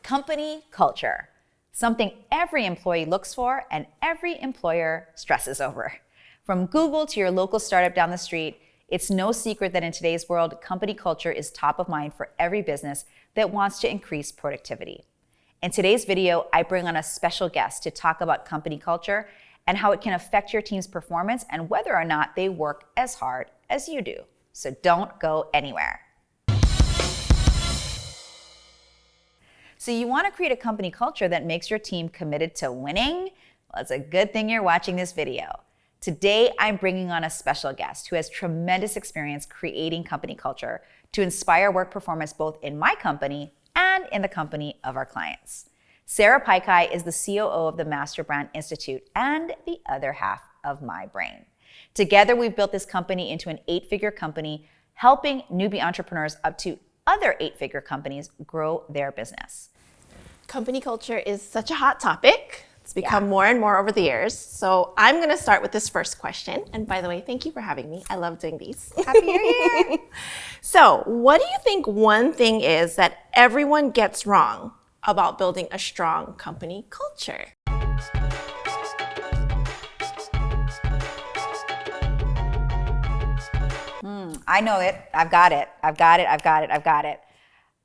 Company culture, something every employee looks for and every employer stresses over. From Google to your local startup down the street, it's no secret that in today's world, company culture is top of mind for every business that wants to increase productivity. In today's video, I bring on a special guest to talk about company culture and how it can affect your team's performance and whether or not they work as hard as you do. So don't go anywhere. So you want to create a company culture that makes your team committed to winning? Well, it's a good thing you're watching this video. Today, I'm bringing on a special guest who has tremendous experience creating company culture to inspire work performance both in my company and in the company of our clients. Sarah Paikai is the COO of the Master Brand Institute and the other half of my brain. Together, we've built this company into an 8-figure company, helping newbie entrepreneurs up to other 8-figure companies grow their business. Company culture is such a hot topic. It's become more and more over the years. So I'm going to start with this first question. And by the way, thank you for having me. I love doing these. Happy New Year! So what do you think one thing is that everyone gets wrong about building a strong company culture? I know it. I've got it.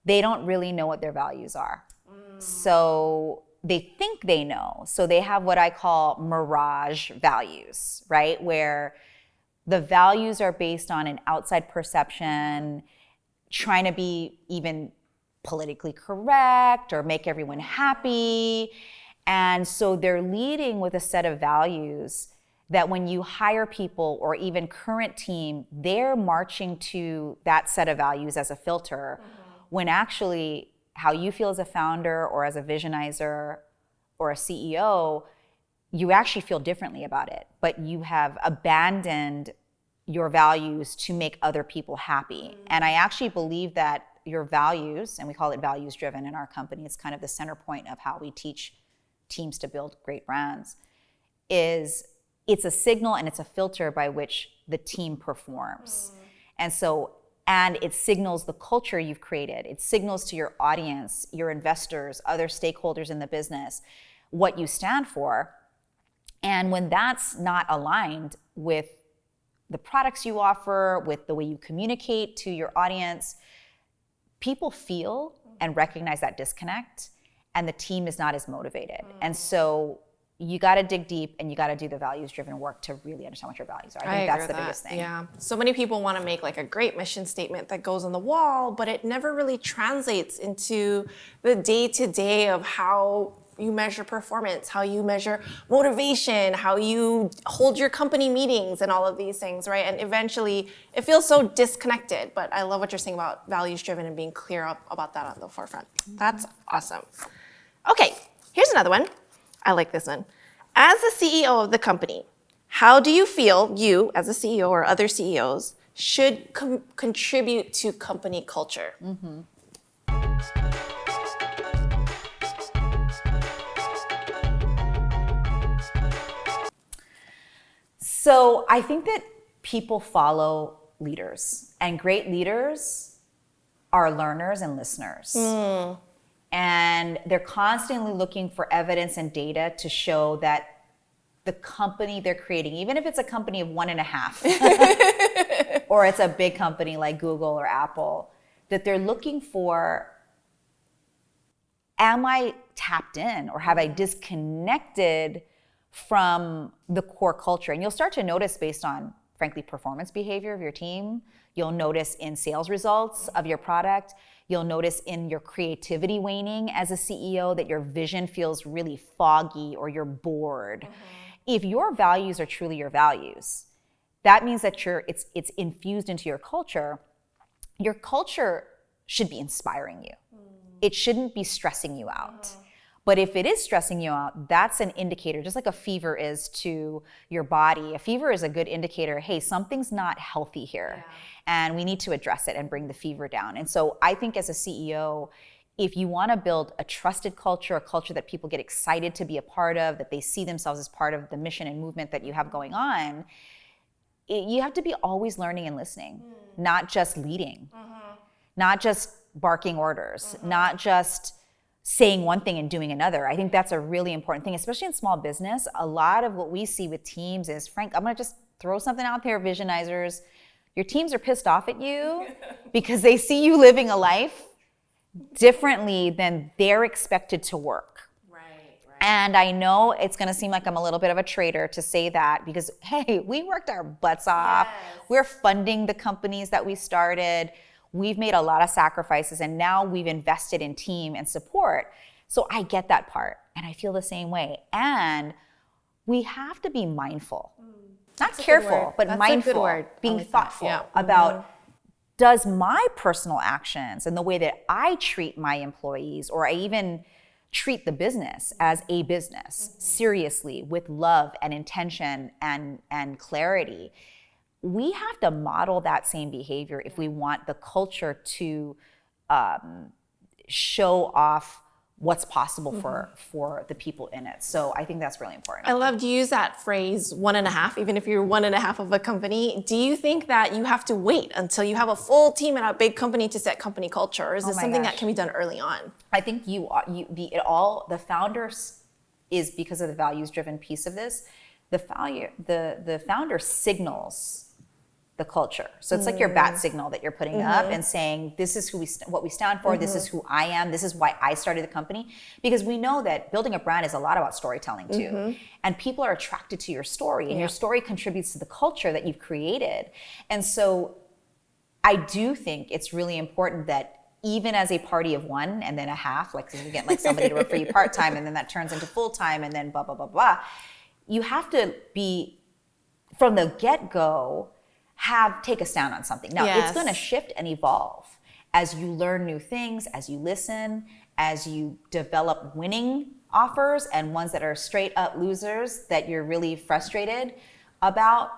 They don't really know what their values are. So they think they know. So they have what I call mirage values, right? Where the values are based on an outside perception, trying to be even politically correct or make everyone happy. And so they're leading with a set of values that when you hire people or even current team, they're marching to that set of values as a filter, when actually how you feel as a founder or as a visionizer or a CEO, you actually feel differently about it, but you have abandoned your values to make other people happy. And I actually believe that your values, and we call it values driven in our company, it's kind of the center point of how we teach teams to build great brands, is it's a signal and it's a filter by which the team performs. And it signals the culture you've created. It signals to your audience, your investors, other stakeholders in the business, what you stand for. And when that's not aligned with the products you offer, with the way you communicate to your audience, people feel and recognize that disconnect, and the team is not as motivated. And so you got to dig deep and you got to do the values-driven work to really understand what your values are. I think that's the biggest thing. Yeah. So many people want to make like a great mission statement that goes on the wall, but it never really translates into the day-to-day of how you measure performance, how you measure motivation, how you hold your company meetings and all of these things, right? And eventually it feels so disconnected, but I love what you're saying about values-driven and being clear about that on the forefront. That's awesome. Okay, here's another one. I like this one. As the CEO of the company, how do you feel you, as a CEO or other CEOs, should contribute to company culture? So I think that people follow leaders, and great leaders are learners and listeners. And they're constantly looking for evidence and data to show that the company they're creating, even if it's a company of 1.5, or it's a big company like Google or Apple, that they're looking for, am I tapped in or have I disconnected from the core culture? And you'll start to notice based on, frankly, performance behavior of your team. You'll notice in sales results of your product. You'll notice in your creativity waning as a CEO that your vision feels really foggy or you're bored. If your values are truly your values, that means that it's infused into your culture. Your culture should be inspiring you. It shouldn't be stressing you out. But if it is stressing you out, that's an indicator, just like a fever is to your body. A fever is a good indicator, hey, something's not healthy here. And we need to address it and bring the fever down. And so I think as a CEO, if you want to build a trusted culture, a culture that people get excited to be a part of, that they see themselves as part of the mission and movement that you have going on, you have to be always learning and listening, not just leading, not just barking orders, not just saying one thing and doing another. I think that's a really important thing, especially in small business. A lot of what we see with teams is, Frank, I'm gonna just throw something out there, visionizers. Your teams are pissed off at you because they see you living a life differently than they're expected to work. Right. And I know it's gonna seem like I'm a little bit of a traitor to say that because, hey, we worked our butts off. Yes. We're funding the companies that we started. We've made a lot of sacrifices and now we've invested in team and support. So I get that part and I feel the same way. And we have to be mindful, not careful, but That's mindful, a good word. being Like that. thoughtful Yeah. about does my personal actions and the way that I treat my employees, or I even treat the business as a business seriously with love and intention and clarity. We have to model that same behavior if we want the culture to show off what's possible for the people in it. So I think that's really important. I love to use that phrase 1.5, even if you're 1.5 of a company. Do you think that you have to wait until you have a full team in a big company to set company culture? Or is this something that can be done early on? I think the founder is, because of the values-driven piece of this, the founder signals the culture. So it's like your bat signal that you're putting up and saying, this is what we stand for, this is who I am, this is why I started the company. Because we know that building a brand is a lot about storytelling too. And people are attracted to your story, and your story contributes to the culture that you've created. And so I do think it's really important that even as a party of one and then a half, like you get like somebody to work for you part-time and then that turns into full-time and then blah, blah, blah, blah. You have to be, from the get-go, take a stand on something. Now, it's going to shift and evolve as you learn new things, as you listen, as you develop winning offers and ones that are straight up losers that you're really frustrated about.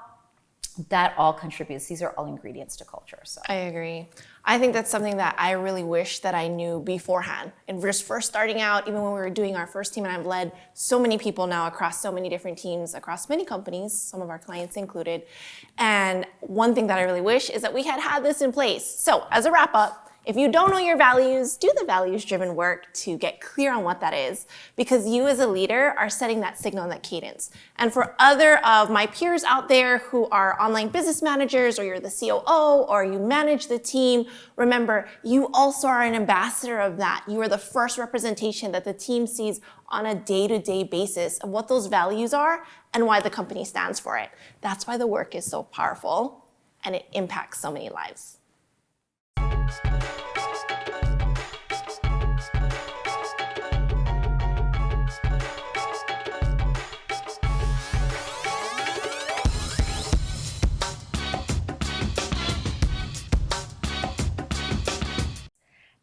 That all contributes. These are all ingredients to culture. So I agree. I think that's something that I really wish that I knew beforehand. And just first starting out, even when we were doing our first team, and I've led so many people now across so many different teams, across many companies, some of our clients included. And one thing that I really wish is that we had this in place. So as a wrap up, if you don't know your values, do the values-driven work to get clear on what that is, because you as a leader are setting that signal and that cadence. And for other of my peers out there who are online business managers, or you're the COO, or you manage the team, remember, you also are an ambassador of that. You are the first representation that the team sees on a day-to-day basis of what those values are and why the company stands for it. That's why the work is so powerful and it impacts so many lives.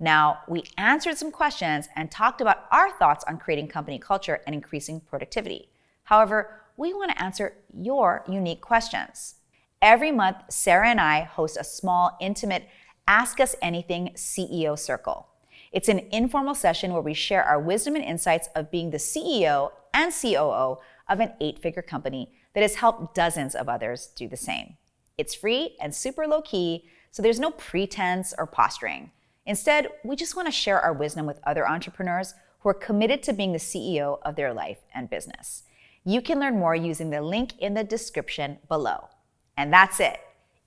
now we answered some questions and talked about our thoughts on creating company culture and increasing productivity. However, we want to answer your unique questions. Every month, Sarah and I host a small, intimate Ask Us Anything CEO Circle. It's an informal session where we share our wisdom and insights of being the CEO and COO of an 8-figure company that has helped dozens of others do the same. It's free and super low-key, so there's no pretense or posturing. Instead, we just want to share our wisdom with other entrepreneurs who are committed to being the CEO of their life and business. You can learn more using the link in the description below. And that's it.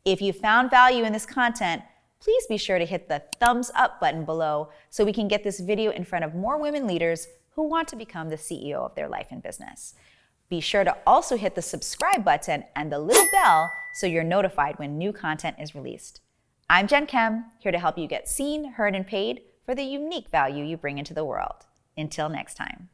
If you found value in this content, please be sure to hit the thumbs up button below so we can get this video in front of more women leaders who want to become the CEO of their life and business. Be sure to also hit the subscribe button and the little bell so you're notified when new content is released. I'm Jen Kem, here to help you get seen, heard, and paid for the unique value you bring into the world. Until next time.